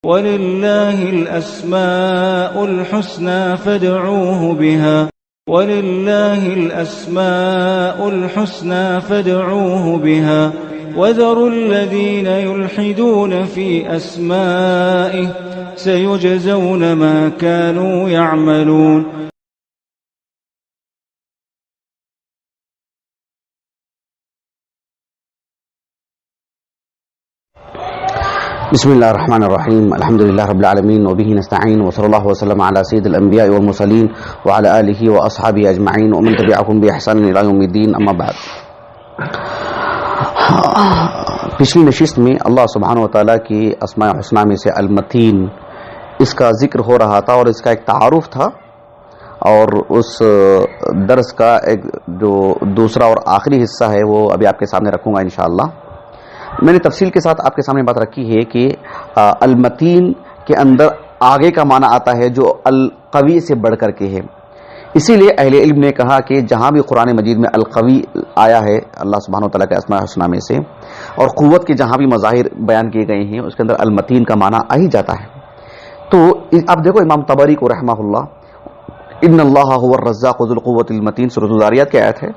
وَلِلَّهِ الْأَسْمَاءُ الْحُسْنَى فَادْعُوهُ بِهَا وَلِلَّهِ الْأَسْمَاءُ الْحُسْنَى فَادْعُوهُ بِهَا وَذَرُوا الَّذِينَ يُلْحِدُونَ فِي أَسْمَائِهِ سَيُجْزَوْنَ مَا كَانُوا يَعْمَلُونَ. بسم الله الرحمن الرحيم. الحمد لله رب العالمين وبه نستعين وصلى الله وسلم على سيد الأنبياء والمرسلين وعلى آله وأصحابه أجمعين ومن تبعهم بإحسان إلى يوم الدين. أما بعد. پچھلی نشست میں اللہ سبحانہ وتعالیٰ کی اسماء حسنہ میں سے المتین اس کا ذکر ہو رہا تھا اور اس کا ایک تعارف تھا، اور اس درس کا ایک جو دوسرا اور آخری حصہ ہے وہ ابھی آپ کے سامنے رکھوں گا انشاءاللہ. میں نے تفصیل کے ساتھ آپ کے سامنے بات رکھی ہے کہ المتین کے اندر آگے کا معنی آتا ہے جو القوی سے بڑھ کر کے ہے. اسی لیے اہل علم نے کہا کہ جہاں بھی قرآن مجید میں القوی آیا ہے اللہ سبحانہ وتعالیٰ کے اسماء الحسنہ میں سے، اور قوت کے جہاں بھی مظاہر بیان کیے گئے ہیں اس کے اندر المتین کا معنی آ ہی جاتا ہے. تو اب دیکھو امام طبری کو رحمہ اللہ، ان اللہ هو الرزاق ذو القوۃ المتین، سورۃ الذاریات کی آیت ہے.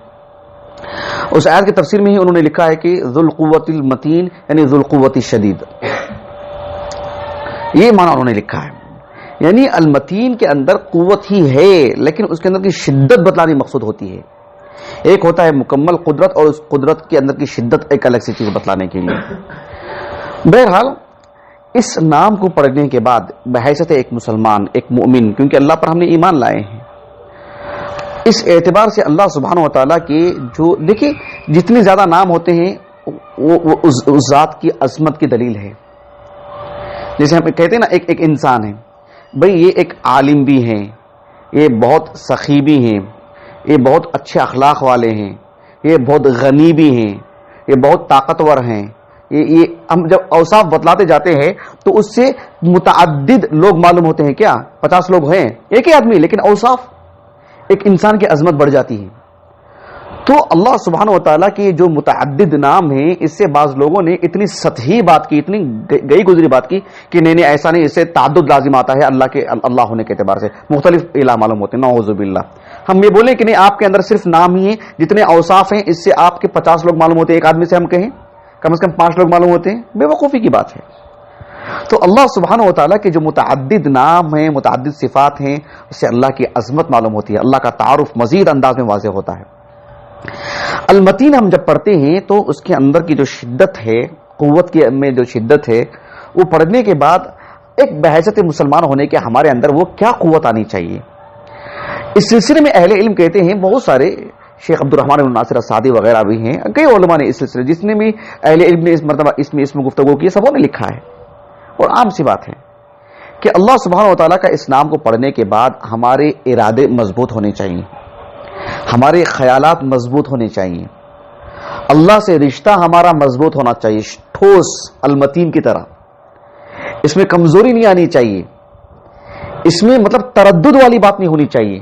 اس آیت کی تفسیر میں ہی انہوں نے لکھا ہے کہ ذو القوۃ المتین یعنی ذو القوۃ الشدید، یہ معنی انہوں نے لکھا ہے. یعنی المتین کے اندر قوت ہی ہے لیکن اس کے اندر کی شدت بتلانی مقصود ہوتی ہے. ایک ہوتا ہے مکمل قدرت اور اس قدرت کے اندر کی شدت ایک الگ سی چیز بتلانے کے لیے. بہرحال اس نام کو پڑھنے کے بعد بحیثیت ایک مسلمان، ایک مومن، کیونکہ اللہ پر ہم نے ایمان لائے ہیں، اس اعتبار سے اللہ سبحانہ وتعالیٰ کے جو دیکھیں جتنے زیادہ نام ہوتے ہیں وہ اس ذات کی عظمت کی دلیل ہے. جیسے ہم کہتے ہیں نا ایک انسان ہے، بھئی یہ ایک عالم بھی ہیں، یہ بہت سخی بھی ہیں، یہ بہت اچھے اخلاق والے ہیں، یہ بہت غنی بھی ہیں، یہ بہت طاقتور ہیں. یہ ہم جب اوصاف بتلاتے جاتے ہیں تو اس سے متعدد لوگ معلوم ہوتے ہیں. کیا 50 لوگ ہیں ایک ہی آدمی، لیکن اوصاف ایک انسان کی عظمت بڑھ جاتی ہے. تو اللہ سبحانہ وتعالیٰ کے جو متعدد نام ہیں اس سے بعض لوگوں نے اتنی سطحی بات کی، اتنی گئی گزری بات کی کہ نہیں ایسا نہیں، اس سے تعدد لازم آتا ہے اللہ ہونے کے اعتبار سے مختلف الہ معلوم ہوتے ہیں. نعوذ باللہ. ہم یہ بولیں کہ نہیں آپ کے اندر صرف نام ہی ہیں، جتنے اوصاف ہیں اس سے آپ کے 50 لوگ معلوم ہوتے ہیں. ایک آدمی سے ہم کہیں کم از کم 5 لوگ معلوم ہوتے ہیں، بے وقوفی کی بات ہے. تو اللہ سبحانہ وتعالیٰ کے جو متعدد نام ہیں، متعدد صفات ہیں، اس سے اللہ کی عظمت معلوم ہوتی ہے، اللہ کا تعارف مزید انداز میں واضح ہوتا ہے. المتین ہم جب پڑھتے ہیں تو اس کے اندر کی جو شدت ہے، قوت کے میں جو شدت ہے، وہ پڑھنے کے بعد ایک بحیثیت مسلمان ہونے کے ہمارے اندر وہ کیا قوت آنی چاہیے. اس سلسلے میں اہل علم کہتے ہیں، بہت سارے شیخ عبد الرحمن بن ناصر السعدی وغیرہ بھی ہیں، کئی علماء نے اس سلسلے جس نے بھی اہل علم نے اس مرتبہ اس میں گفتگو کی، سبوں نے لکھا ہے اور عام سی بات ہے کہ اللہ سبحانہ وتعالیٰ کا اس نام کو پڑھنے کے بعد ہمارے ارادے مضبوط ہونے چاہیے، ہمارے خیالات مضبوط ہونے چاہیے، اللہ سے رشتہ ہمارا مضبوط ہونا چاہیے، ٹھوس المتین کی طرح. اس میں کمزوری نہیں آنی چاہیے، اس میں مطلب تردد والی بات نہیں ہونی چاہیے،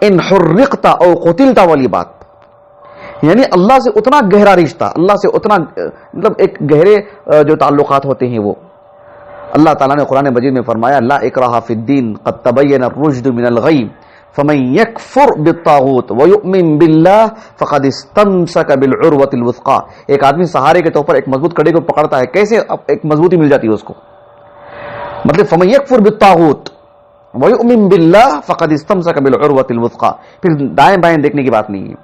ان حرقتا او قتلتا والی بات. یعنی اللہ سے اتنا گہرا رشتہ، اللہ سے اتنا مطلب ایک گہرے جو تعلقات ہوتے ہیں وہ اللہ تعالیٰ نے قرآن مجید میں فرمایا لا اکراہ فی الدین قد تبین الرشد من الغی فمن یکفر بالطاغوت ویؤمن باللہ فقد استمسک بالعروۃ الوثقی. ایک آدمی سہارے کے طور پر ایک مضبوط کڑے کو پکڑتا ہے، کیسے ایک مضبوطی مل جاتی ہے اس کو؟ مطلب فمن یکفر بالطاغوت ویؤمن باللہ فقد استمسک بالعروۃ الوثقی. پھر دائیں بائیں دیکھنے کی بات نہیں ہے،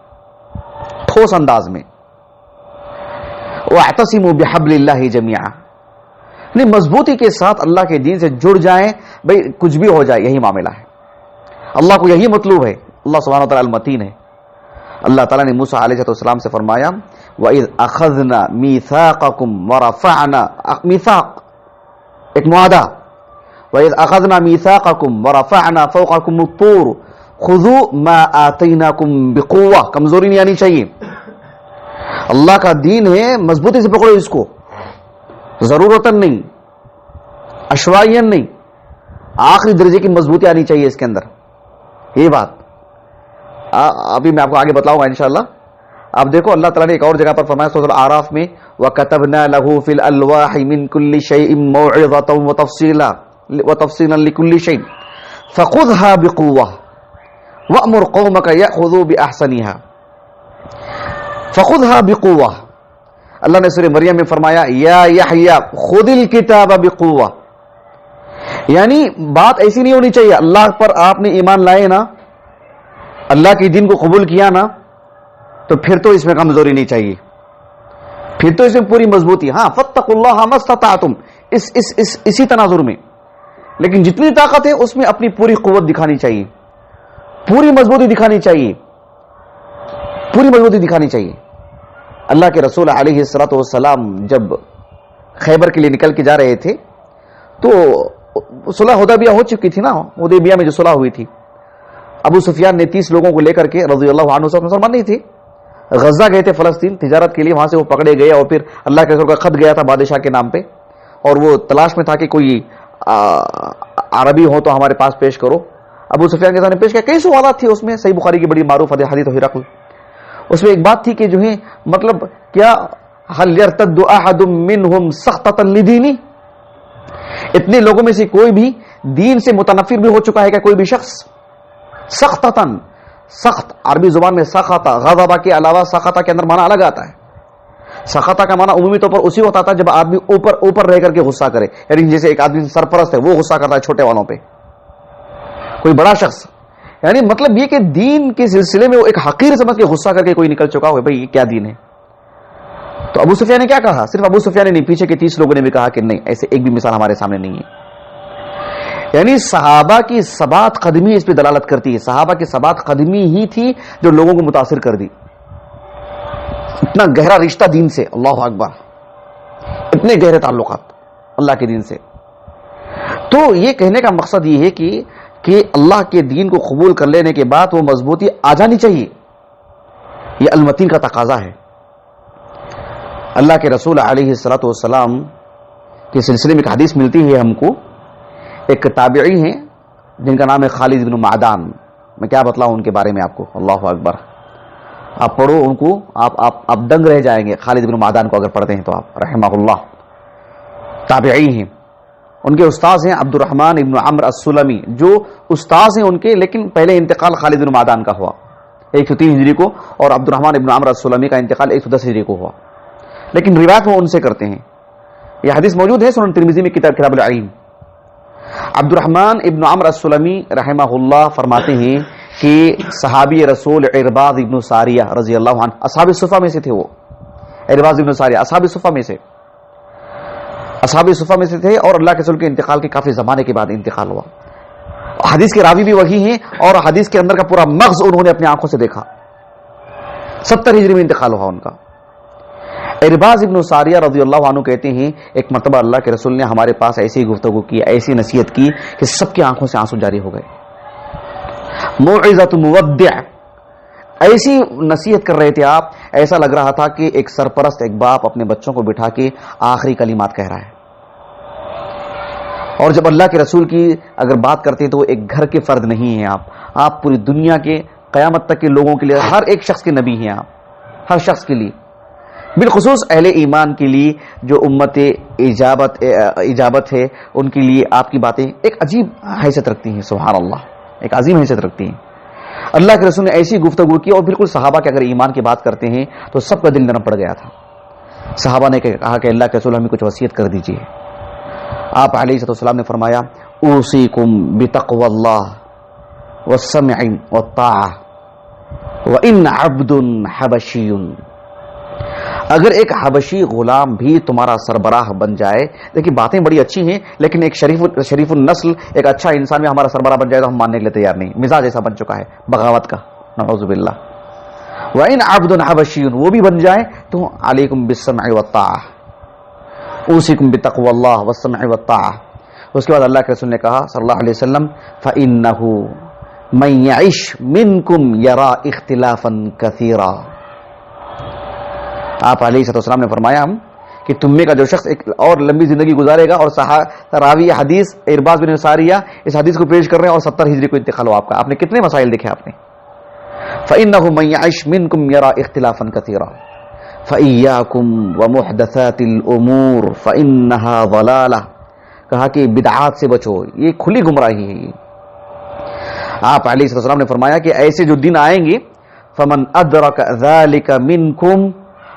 ٹھوس انداز میں واعتصموا بحبل اللہ جميعا، یعنی مضبوطی کے ساتھ اللہ کے دین سے جڑ جائیں. بھئی کچھ بھی ہو جائے یہی معاملہ ہے، اللہ کو یہی مطلوب ہے. اللہ سبحانہ وتعالی المتین ہے. اللہ تعالیٰ نے موسیٰ علیہ السلام سے فرمایا وَإِذْ أَخَذْنَا مِيثَاقَكُمْ وَرَفَعْنَا، میثاق ایک معاہدہ، وَإِذْ أَخَذْنَا مِيثَاقَكُمْ وَرَفَعْنَا فَوْقَكُمُ الطُّورَ خُذُوا مَا آتَيْنَاكُمْ بِقُوَّةٍ. کمزوری نہیں آنی چاہیے، اللہ کا دین ہے، مضبوطی سے پکڑو اس کو، ضرورتاً نہیں، عشوائیاً نہیں، آخری درجے کی مضبوطی آنی چاہیے اس کے اندر. یہ بات ابھی میں آپ کو آگے بتلاؤں گا انشاءاللہ. آپ دیکھو اللہ تعالیٰ نے ایک اور جگہ پر فرمایا سورۃ الاعراف میں وَكَتَبْنَا لَهُ فِي الْأَلْوَاحِ مِنْ كُلِّ شَيْءٍ مَوْعِظَةً وَتَفْصِيلًا لِكُلِّ شَيْءٍ فَخُذْهَا بِقُوَّةٍ وَأْمُرْ قَوْمَكَ يَأْخُذُوا بِأَحْسَنِهَا فَخُذْهَا بِقُوَّةٍ. اللہ نے سورہ مریم میں فرمایا یا یحییٰ خُذِ الْکِتَابَ بِقُوَّةٍ، یعنی بات ایسی نہیں ہونی چاہیے اللہ پر آپ نے ایمان لائے نا، اللہ کے دین کو قبول کیا نا، تو پھر تو اس میں کمزوری نہیں چاہیے، پھر تو اس میں پوری مضبوطی. ہاں فاتقوا اللہ ما استطعتم، اسی تناظر میں، لیکن جتنی طاقت ہے اس میں اپنی پوری قوت دکھانی چاہیے، پوری مضبوطی دکھانی چاہیے، پوری مضبوطی دکھانی چاہیے. اللہ کے رسول علیہ الصلوۃ والسلام جب خیبر کے لیے نکل کے جا رہے تھے تو صلح حدیبیہ ہو چکی تھی نا، حدیبیہ میں جو صلح ہوئی تھی، ابو سفیان نے 30 لوگوں کو لے کر کے رضی اللہ عنہ سے، مسلمان نہیں تھے، غزہ گئے تھے فلسطین تجارت کے لیے، وہاں سے وہ پکڑے گئے اور پھر اللہ کے رسول کا خط گیا تھا بادشاہ کے نام پہ، اور وہ تلاش میں تھا کہ کوئی عربی ہو تو ہمارے پاس پیش کرو. ابو سفیان کے سامنے پیش کیا، کئی سوالات تھے اس میں، صحیح بخاری کی بڑی معروف حدیث ہرقل، اس میں ایک بات تھی کہ جو ہے مطلب کیا هل يرتد احد منهم سخطة لدینی، اتنے لوگوں میں سے کوئی بھی دین سے متنفر بھی ہو چکا ہے کہ کوئی بھی شخص سختتاً، سخت عربی زبان میں سخطہ، غضبہ کے علاوہ سخطہ کے اندر معنی الگ آتا ہے. سخطہ کا معنی عمومی طور پر اسی وقت آتا ہے جب آدمی اوپر رہ کر کے غصہ کرے، یعنی جیسے ایک آدمی سرپرست ہے وہ غصہ کرتا ہے چھوٹے والوں پہ، کوئی بڑا شخص، یعنی مطلب یہ کہ دین کے سلسلے میں وہ ایک حقیر سمجھ کے غصہ کر کے کوئی نکل چکا ہو، بھائی یہ کیا دین ہے. تو ابو سفیان نے کیا کہا، صرف ابو سفیان نے نہیں، پیچھے کے 30 لوگوں نے بھی کہا کہ نہیں، ایسے ایک بھی مثال ہمارے سامنے نہیں ہے. یعنی صحابہ کی ثبات قدمی اس پہ دلالت کرتی ہے، صحابہ کی ثبات قدمی ہی تھی جو لوگوں کو متاثر کر دی. اتنا گہرا رشتہ دین سے، اللہ اکبر، اتنے گہرے تعلقات اللہ کے دین سے. تو یہ کہنے کا مقصد یہ ہے کہ اللہ کے دین کو قبول کر لینے کے بعد وہ مضبوطی آ جانی چاہیے، یہ المتین کا تقاضا ہے. اللہ کے رسول علیہ الصلوۃ والسلام کے سلسلے میں ایک حدیث ملتی ہے ہم کو، ایک تابعی ہیں جن کا نام ہے خالد بن معدان. میں کیا بتلاؤں ان کے بارے میں آپ کو، اللہ اکبر، آپ پڑھو ان کو، آپ دنگ رہ جائیں گے. خالد بن معدان کو اگر پڑھتے ہیں تو آپ، رحمہ اللہ، تابعی ہیں. ان کے استاذ ہیں عبد الرحمن ابن عمرو السلمی، جو استاذ ہیں ان کے، لیکن پہلے انتقال خالد بن معدان کا ہوا 103 ہجری کو، اور عبد الرحمن ابن عمرو السلمی کا انتقال 110 ہجری کو ہوا، لیکن روایت وہ ان سے کرتے ہیں. یہ حدیث موجود ہے سنن ترمذی میں کتاب العلم. عبد الرحمن ابن عمرو السلمی رحمہ اللہ فرماتے ہیں کہ صحابی رسول عرباض ابن ساریہ رضی اللہ عنہ اصحاب الصفہ میں سے تھے. وہ عرباض ابن ساریہ اصحاب الصفہ میں سے تھے، اور اللہ کے رسول کے انتقال کے کافی زمانے کے بعد انتقال ہوا. حدیث کے راوی بھی وہی ہیں، اور حدیث کے اندر کا پورا مغز انہوں نے اپنی آنکھوں سے دیکھا. 70 ہجری میں انتقال ہوا ان کا. عرباض ابن ساریہ رضی اللہ عنہ کہتے ہیں ایک مرتبہ اللہ کے رسول نے ہمارے پاس ایسی گفتگو کی، ایسی نصیحت کی کہ سب کی آنکھوں سے آنسو جاری ہو گئے. موعظۃ مودع، ایسی نصیحت کر رہے تھے آپ، ایسا لگ رہا تھا کہ ایک سرپرست، ایک باپ اپنے بچوں کو بٹھا کے آخری کلمات کہہ رہا ہے. اور جب اللہ کے رسول کی اگر بات کرتے ہیں تو وہ ایک گھر کے فرد نہیں ہیں آپ پوری دنیا کے قیامت تک کے لوگوں کے لیے، ہر ایک شخص کے نبی ہیں آپ، ہر شخص کے لیے، بالخصوص اہل ایمان کے لیے جو امت اجابت ہے، ان کے لیے آپ کی باتیں ایک عجیب حیثیت رکھتی ہیں. سبحان اللہ، ایک عظیم حیثیت رکھتی ہیں. اللہ کے رسول نے ایسی گفتگو کی، اور بالکل صحابہ کے اگر ایمان کی بات کرتے ہیں تو سب کا دل نرم پڑ گیا تھا. صحابہ نے کہا کہ اللہ کے رسول ہمیں کچھ وصیت کر دیجیے. آپ علیہ السلام نے فرمایا اوصیکم بتقوی اللہ والسمع والطاعہ وان عبد حبشی، اگر ایک حبشی غلام بھی تمہارا سربراہ بن جائے، دیکھیے باتیں بڑی اچھی ہیں، لیکن ایک شریف النسل، ایک اچھا انسان بھی ہمارا سربراہ بن جائے تو ہم ماننے کے لیے تیار نہیں. مزاج ایسا بن چکا ہے بغاوت کا، نعوذ باللہ. وَإِنْ عَبْدٌ حَبَشِيٌّ، وہ بھی بن جائے تو عَلَيْكُمْ بِالسَّمْعِ وَالطَّاعَةِ أُوصِيكُمْ بِتَقْوَى اللَّهِ وَالسَّمْعِ وَالطَّاعَةِ. اس کے بعد اللہ کے رسول نے کہا صلی اللہ علیہ وسلم فَإِنَّهُ مَن يَعِشْ مِنْكُمْ يَرَى اخْتِلَافًا كَثِيرًا. آپ علیہ السلام نے فرمایا کہ تم میں کا جو شخص ایک اور لمبی زندگی گزارے گا، اور راوی حدیث عرباض بن ساریہ اس حدیث کو پیش کر رہے ہیں، اور 70 ہجری کو انتقال ہوا آپ کا. آپ نے کتنے مسائل دیکھے آپ نے. فَإِنَّهُ مَن يَعِشْ مِنْكُمْ يَرَى اخْتِلَافًا كَثِيرًا. فَإِيَّاكُمْ وَمُحْدَثَاتِ الْأُمُورِ فَإِنَّهَا ضَلَالَةٌ، کہا کہ بدعات سے بچو، یہ کھلی گمراہی ہے۔ آپ علیہ السلام نے فرمایا کہ ایسے جو دن آئیں گے، فَمَنْ أَدْرَكَ ذَلِكَ مِنْكُمْ،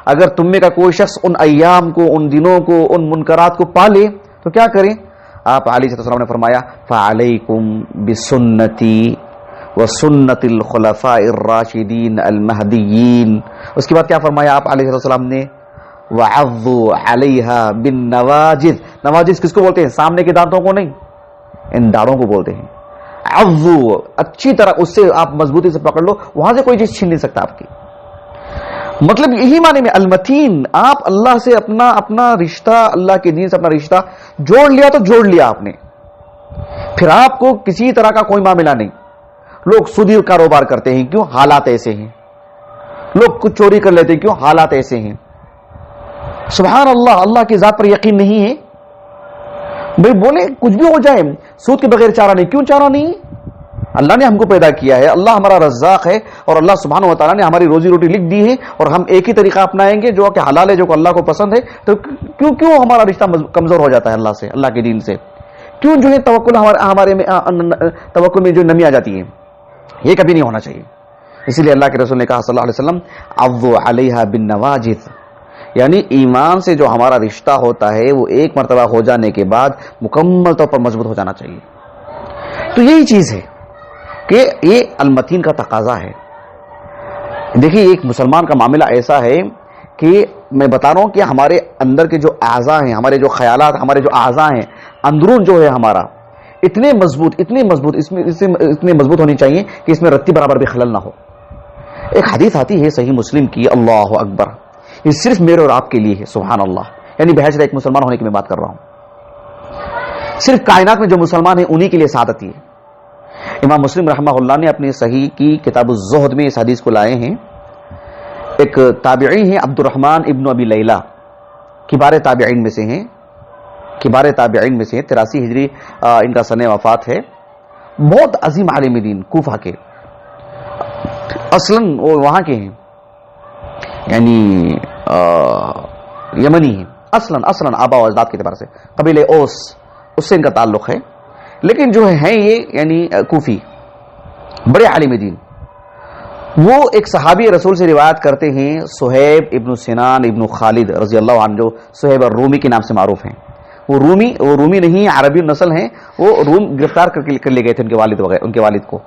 اگر تم میں کا کوئی شخص ان ایام کو، ان دنوں کو، ان منکرات کو پالے تو کیا کریں؟ آپ علیہ السلام نے فرمایا فَعَلَيْكُمْ بِسُنَّتِي وَسُنَّتِ الْخُلَفَاءِ الرَّاشِدِينَ الْمَهْدِيِّينَ۔ اس کے بعد کیا فرمایا آپ علیہ السلام نے؟ وَعَضُّوا عَلَيْهَا بِالنَّوَاجِذِ، نواجذ کس کو بولتے ہیں؟ سامنے کے دانتوں کو نہیں، ان داڑوں کو بولتے ہیں۔ عضو، اچھی طرح اس سے آپ مضبوطی سے پکڑ لو، وہاں سے کوئی چیز چھین نہیں سکتا آپ کی۔ مطلب یہی معنی میں المتین، آپ اللہ سے اپنا رشتہ، اللہ کے دین سے اپنا رشتہ جوڑ لیا تو جوڑ لیا آپ نے، پھر آپ کو کسی طرح کا کوئی معاملہ نہیں۔ لوگ سودی کاروبار کرتے ہیں، کیوں؟ حالات ایسے ہیں۔ لوگ کچھ چوری کر لیتے ہیں، کیوں؟ حالات ایسے ہیں۔ سبحان اللہ، اللہ کی ذات پر یقین نہیں ہے؟ بھئی بولے کچھ بھی ہو جائے، سود کے بغیر چارہ نہیں، کیوں چارہ نہیں؟ اللہ نے ہم کو پیدا کیا ہے، اللہ ہمارا رزاق ہے، اور اللہ سبحانہ و تعالیٰ نے ہماری روزی روٹی لکھ دی ہے، اور ہم ایک ہی طریقہ اپنائیں گے جو کہ حلال ہے، جو کہ اللہ کو پسند ہے، تو کیوں ہمارا رشتہ کمزور ہو جاتا ہے اللہ سے، اللہ کے دین سے؟ کیوں جو ہے توکل میں جو نمی آ جاتی ہے؟ یہ کبھی نہیں ہونا چاہیے۔ اسی لیے اللہ کے رسول نے کہا صلی اللہ علیہ وسلم عضوا علیہا بالنواجذ، یعنی ایمان سے جو ہمارا رشتہ ہوتا ہے وہ ایک مرتبہ ہو جانے کے بعد مکمل طور پر مضبوط ہو جانا چاہیے۔ تو یہی چیز ہے کہ یہ المتین کا تقاضا ہے۔ دیکھیے ایک مسلمان کا معاملہ ایسا ہے کہ میں بتا رہا ہوں کہ ہمارے اندر کے جو اعضاء ہیں، ہمارے جو خیالات، ہمارے جو اعضاء ہیں، اندرون جو ہے ہمارا اتنے مضبوط اتنے مضبوط ہونی چاہیے کہ اس میں رتی برابر بھی خلل نہ ہو۔ ایک حدیث آتی ہے صحیح مسلم کی، اللہ اکبر، یہ صرف میرے اور آپ کے لیے ہے، سبحان اللہ، یعنی بحیثیت ایک مسلمان ہونے کی میں بات کر رہا ہوں۔ صرف کائنات میں جو مسلمان ہیں انہی کے لیے سعادت ہے۔ امام مسلم رحمہ اللہ نے اپنی صحیح کی کتاب الزہد میں اس حدیث کو لائے ہیں۔ ایک تابعی ہیں عبد الرحمن ابن ابی لیلہ، کبار تابعین میں سے ہیں، 83 ہجری ان کا سن وفات ہے۔ بہت عظیم عالم دین، کوفہ کے، اصلاً وہ وہاں کے ہیں، یعنی یمنی ہیں، اصلاً آبا و اجداد کے اعتبار سے قبیلہ اوس، اس سے ان کا تعلق ہے، لیکن جو ہیں یہ یعنی کوفی، بڑے عالم دین۔ وہ ایک صحابی رسول سے روایت کرتے ہیں، صہیب ابن سنان ابن خالد رضی اللہ عنہ، جو صہیب الرومی کے نام سے معروف ہیں۔ وہ رومی نہیں، عربی نسل ہیں، وہ روم گرفتار کر لے گئے تھے ان کے والد کو۔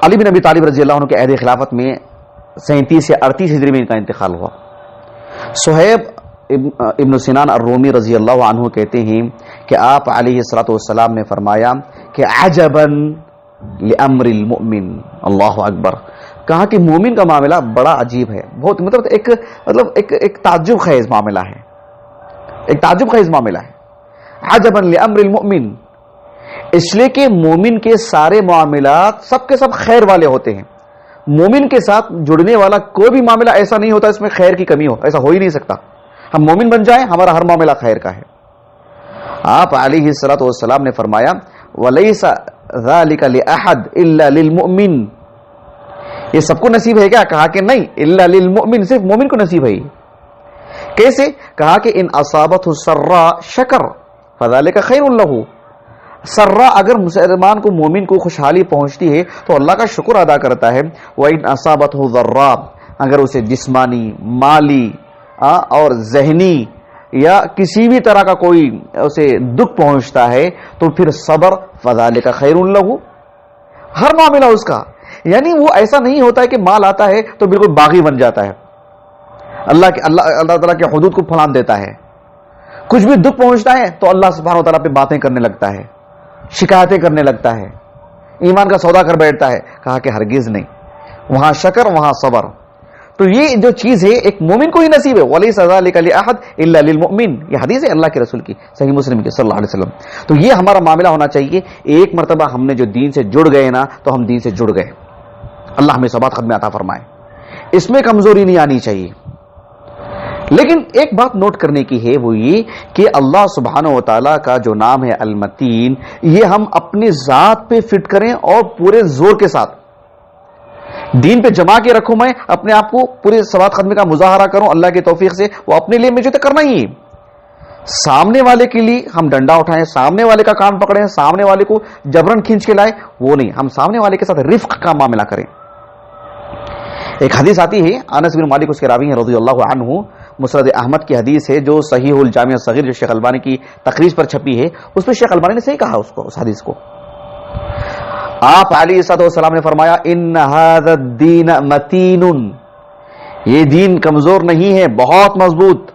علی بن ابی طالب رضی اللہ عنہ کے عہد خلافت میں 37 یا 38 ہجری میں ان کا انتقال ہوا۔ صہیب ابن سنان الرومی رضی اللہ عنہ کہتے ہیں کہ آپ علیہ الصلوۃ والسلام نے فرمایا کہ عجباً لامر المؤمن، اللہ اکبر، کہا کہ مومن کا معاملہ بڑا عجیب ہے، بہت مطلب ایک تعجب خیز معاملہ ہے، ایک تعجب خیز معاملہ ہے۔ عجباً لامر المؤمن، اس لیے کہ مومن کے سارے معاملات سب کے سب خیر والے ہوتے ہیں۔ مومن کے ساتھ جڑنے والا کوئی بھی معاملہ ایسا نہیں ہوتا اس میں خیر کی کمی ہو، ایسا ہو ہی نہیں سکتا۔ ہم مومن بن جائیں، ہمارا ہر معاملہ خیر کا ہے۔ آپ علیہ الصلوۃ والسلام نے فرمایا وَلَيْسَ ذَلِكَ لِأَحَدٍ إِلَّا لِلْمُؤْمِنِ، یہ سب کو نصیب ہے کیا؟ کہا کہ نہیں، إِلَّا لِلْمُؤْمِنِ، صرف مومن کو نصیب ہے۔ کیسے؟ کہا کہ ان اصابته السراء شکر فذلك خیر له، سرا اگر مسلمان کو، مومن کو خوشحالی پہنچتی ہے تو اللہ کا شکر ادا کرتا ہے۔ وَإِنْ أَصَابَتْهُ ضَرَّا، اگر اسے جسمانی، مالی اور ذہنی یا کسی بھی طرح کا کوئی اسے دکھ پہنچتا ہے تو پھر صبر فذلك خیر له، ہر معاملہ اس کا، یعنی وہ ایسا نہیں ہوتا ہے کہ مال آتا ہے تو بالکل باغی بن جاتا ہے، اللہ تعالیٰ کے حدود کو پھلان دیتا ہے۔ کچھ بھی دکھ پہنچتا ہے تو اللہ سبحانہ و تعالیٰ پہ باتیں کرنے لگتا ہے، شکایتیں کرنے لگتا ہے، ایمان کا سودا کر بیٹھتا ہے۔ کہا کہ ہرگز نہیں، وہاں شکر وہاں صبر۔ تو یہ جو چیز ہے ایک مومن کو ہی نصیب ہے۔ وَلَيْسَ ذَلِكَ لِأَحَدٍ إِلَّا لِلْمُؤْمِنِ، یہ حدیث ہے اللہ کے رسول کی، صحیح مسلم کی، صلی اللہ علیہ وسلم۔ تو یہ ہمارا معاملہ ہونا چاہیے، ایک مرتبہ ہم نے جو دین سے جڑ گئے نا تو ہم دین سے جڑ گئے۔ اللہ ہمیں ثبات قدمی عطا فرمائے، اس میں کمزوری نہیں آنی چاہیے۔ لیکن ایک بات نوٹ کرنے کی ہے، وہ یہ کہ اللہ سبحانہ و تعالیٰ کا جو نام ہے المتین، یہ ہم اپنی ذات پہ فٹ کریں اور پورے زور کے ساتھ، دین پہ جما کے رکھوں، میں اپنے آپ کو پورے سواد خدمے کا مظاہرہ کروں اللہ کی توفیق سے، وہ اپنے لیے مجھے تو کرنا ہی ہے۔ سامنے والے کے لیے ہم ڈنڈا اٹھائیں، سامنے والے کا کان پکڑیں، سامنے والے کو جبرن کھینچ کے لائے، وہ نہیں، ہم سامنے والے کے ساتھ رفق کا معاملہ کریں۔ ایک حدیث آتی ہے، انس بن مالک اس کے راوی ہیں رضی اللہ عنہ، مسند احمد کی حدیث ہے جو صحیح الجامع الصغیر جو شیخ البانی کی تقریض پر چھپی ہے، اس میں شیخ البانی نے صحیح کہا اس حدیث کو۔ آپ علیہ السلام نے فرمایا ان ھذا الدین متین، یہ دین کمزور نہیں ہے، بہت مضبوط۔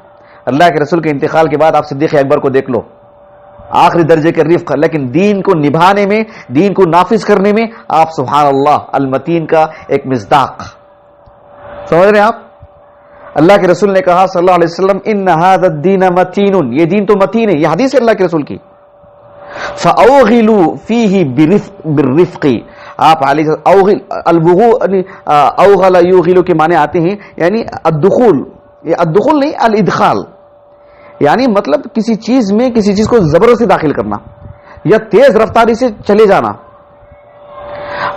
اللہ کے رسول کے انتقال کے بعد آپ صدیق اکبر کو دیکھ لو، آخری درجے کے رفق، لیکن دین کو نبھانے میں، دین کو نافذ کرنے میں آپ سبحان اللہ المتین کا ایک مصداق۔ سمجھ رہے ہیں آپ؟ اللہ کے رسول نے کہا صلی اللہ علیہ وسلم ان ھذا الدین متین، یہ دین تو متین ہے، یہ حدیث ہے اللہ کے رسول کی۔ فَأَوْغِلُوا فِيهِ بِالرِّفْقِ، آپ علیہ اوغل یوغل کے معنی آتے ہیں یعنی الدخول، یہ الدخول نہیں الادخال، یعنی مطلب کسی چیز میں کسی چیز کو زبردستی داخل کرنا یا تیز رفتاری سے چلے جانا۔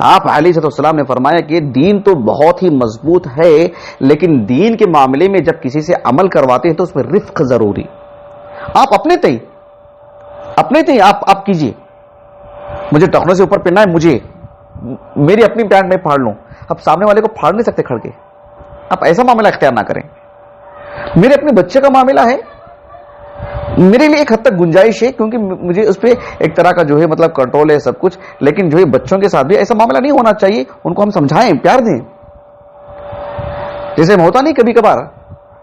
آپ علیہ السلام نے فرمایا کہ دین تو بہت ہی مضبوط ہے، لیکن دین کے معاملے میں جب کسی سے عمل کرواتے ہیں تو اس میں رفق ضروری۔ آپ اپنے تئیں آپ کیجئے، مجھے ٹخنوں سے اوپر پہننا ہے، مجھے میری اپنی پینٹ میں پھاڑ لوں، آپ سامنے والے کو پھاڑ نہیں سکتے کھڑ کے، آپ ایسا معاملہ اختیار نہ کریں۔ میرے اپنے بچے کا معاملہ ہے، میرے لیے ایک حد تک گنجائش ہے کیونکہ مجھے اس پہ ایک طرح کا جو ہے مطلب کنٹرول ہے سب کچھ، لیکن جو ہے بچوں کے ساتھ بھی ایسا معاملہ نہیں ہونا چاہیے، ان کو ہم سمجھائیں، پیار دیں۔ جیسے ہوتا نہیں کبھی کبھار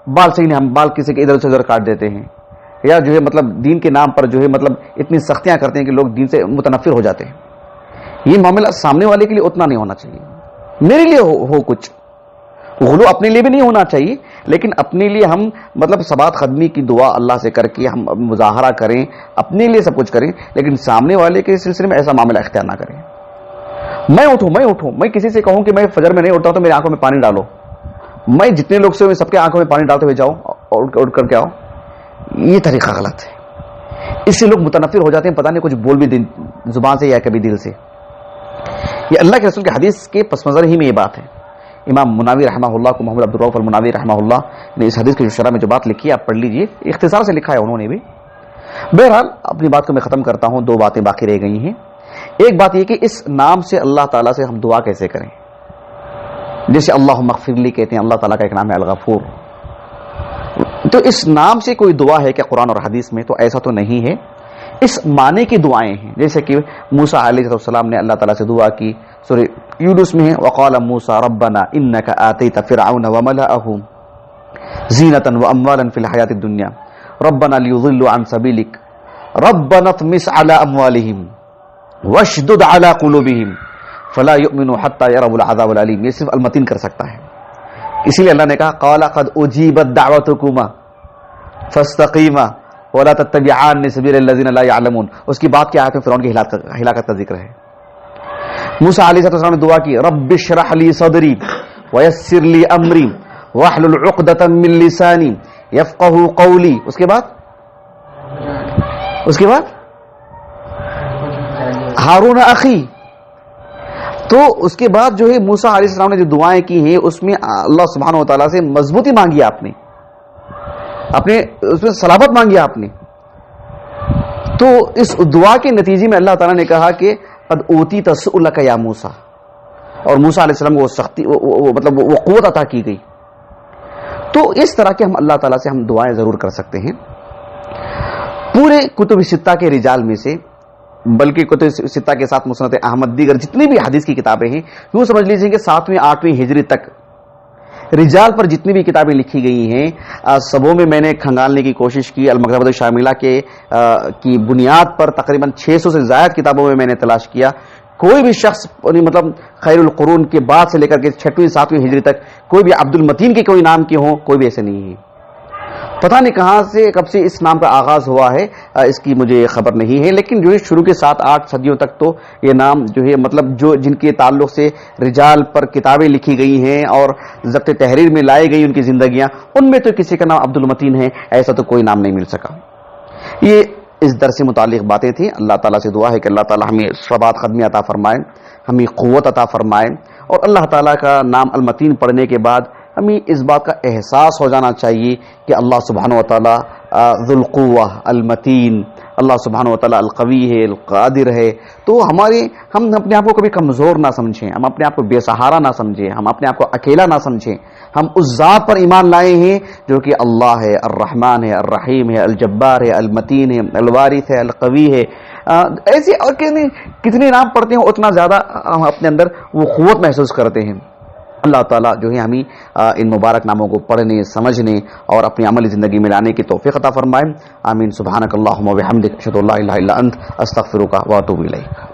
بال صحیح نہیں، ہم بال کسی کے ادھر سے ادھر کاٹ دیتے ہیں، یا جو ہے مطلب دین کے نام پر جو ہے مطلب اتنی سختیاں کرتے ہیں کہ لوگ دین سے متنفر ہو جاتے ہیں۔ یہ معاملہ سامنے والے کے لیے اتنا نہیں ہونا چاہیے، میرے لیے ہو کچھ غلو اپنے لیے بھی نہیں ہونا چاہیے، لیکن اپنے لیے ہم مطلب ثبات خدمی کی دعا اللہ سے کر کے ہم مظاہرہ کریں، اپنے لیے سب کچھ کریں، لیکن سامنے والے کے سلسلے میں ایسا معاملہ اختیار نہ کریں۔ میں اٹھوں، میں کسی سے کہوں کہ میں فجر میں نہیں اٹھتا تو میری آنکھوں میں پانی ڈالو، میں جتنے لوگ سے سب کے آنکھوں میں پانی ڈالتے ہوئے جاؤ اور اٹھ کر کے آؤ، یہ طریقہ غلط ہے۔ اس سے لوگ متنفر ہو جاتے ہیں، پتہ نہیں کچھ بول بھی زبان سے یا کبھی دل سے۔ یہ اللہ کے رسول کے حدیث کے پس منظر ہی میں یہ بات ہے۔ امام مناوی رحمہ اللہ کو، محمد عبد الرؤف المناوی رحمہ اللہ نے اس حدیث کی شرح میں جو بات لکھی ہے آپ پڑھ لیجئے، اختصار سے لکھا ہے انہوں نے بھی۔ بہرحال اپنی بات کو میں ختم کرتا ہوں، دو باتیں باقی رہ گئی ہیں۔ ایک بات یہ کہ اس نام سے اللہ تعالیٰ سے ہم دعا کیسے کریں، جیسے اللہم اغفر لی کہتے ہیں، اللہ تعالیٰ کا ایک نام ہے الغفور، تو اس نام سے کوئی دعا ہے کہ قرآن اور حدیث میں؟ تو ایسا تو نہیں ہے، اس معنی کی دعائیں ہیں، جیسے کہ موسیٰ علیہ السلام نے اللہ تعالیٰ سے دعا کی، سورہ یونس میں ہے وقال موسیٰ ربنا انک آتیت فرعون وملأهم زینۃ واموالا فی الحیاۃ الدنیا ربنا لیضلوا عن سبیلک ربنا اطمس علی اموالهم واشدد علی قلوبهم فلا یؤمنوا حتی یروا العذاب العلیم۔ یہ صرف المتین کر سکتا ہے، اسی لیے اللہ نے کہا قال قد اجیبت دعوتکما فاستقیما ولا تتبعان سبیل الذین لا یعلمون۔ اس کی بات کی آیت میں فرعون کی ہلاکت کا ذکر ہے۔ موسیٰ علیہ السلام نے دعا کی رب اشرح لی صدری ویسر لی امری واحلل عقدۃ من لسانی یفقہوا قولی۔ اس کے بعد ہارون اخی۔ تو اس کے بعد جو ہے موسیٰ علیہ السلام نے جو دعائیں کی ہیں اس میں اللہ سبحانہ و تعالیٰ سے مضبوطی مانگی آپ نے، اپنے اس میں صلابت مانگی آپ نے۔ تو اس دعا کے نتیجے میں اللہ تعالیٰ نے کہا کہ قد اوتیت سؤلک یا موسیٰ، اور موسیٰ علیہ السلام کو وہ سختی مطلب وہ قوت عطا کی گئی۔ تو اس طرح کے ہم اللہ تعالیٰ سے ہم دعائیں ضرور کر سکتے ہیں۔ پورے کتب ستہ کے رجال میں سے، بلکہ کتب ستہ کے ساتھ مسند احمد دیگر جتنی بھی حدیث کی کتابیں ہیں، یوں سمجھ لیجیے کہ 7ویں 8ویں ہجری تک رجال پر جتنی بھی کتابیں لکھی گئی ہیں سبوں میں میں نے کھنگالنے کی کوشش کی۔ المکتبۃ الشاملہ کی بنیاد پر تقریباً 600 سے زائد کتابوں میں نے تلاش کیا، کوئی بھی شخص مطلب خیر القرون کے بعد سے لے کر کے 6ویں 7ویں ہجری تک کوئی بھی عبد المتین کے کوئی نام کے ہوں، کوئی بھی ایسے نہیں ہے۔ پتہ نہیں کہاں سے کب سے اس نام کا آغاز ہوا ہے، اس کی مجھے خبر نہیں ہے، لیکن جو ہے شروع کے 7-8 صدیوں تک تو یہ نام جو ہے مطلب جن کے تعلق سے رجال پر کتابیں لکھی گئی ہیں اور ضبط تحریر میں لائی گئی ان کی زندگیاں، ان میں تو کسی کا نام عبد المتین ہے، ایسا تو کوئی نام نہیں مل سکا۔ یہ اس درس سے متعلق باتیں تھیں۔ اللہ تعالیٰ سے دعا ہے کہ اللہ تعالیٰ ہمیں ثبات قدمی عطا فرمائے، ہمیں قوت عطا فرمائے، اور اللہ تعالیٰ کا نام المتین پڑھنے کے بعد ہمیں اس بات کا احساس ہو جانا چاہیے کہ اللہ سبحانہ و تعالیٰ ذو القوہ المتین، اللہ سبحانہ و تعالیٰ القوی ہے، القادر ہے. تو ہم اپنے آپ کو کبھی کمزور نہ سمجھیں، ہم اپنے آپ کو بے سہارا نہ سمجھیں، ہم اپنے آپ کو اکیلا نہ سمجھیں. ہم اس ذات پر ایمان لائے ہیں جو کہ اللہ ہے، الرحمن ہے، الرحیم ہے، الجبار ہے، المتین ہے، الوارث ہے، القوی ہے. ایسے اور کتنے نام پڑھتے ہیں اتنا زیادہ ہم اپنے اندر وہ قوت محسوس کرتے ہیں. اللہ تعالیٰ جو ہے ہمیں ان مبارک ناموں کو پڑھنے، سمجھنے اور اپنی عملی زندگی میں لانے کی توفیق عطا فرمائے. آمین. سبحانک اللہم و بحمدک، اشہد ان لا الہ الا انت، استغفرک و اتوب الیک.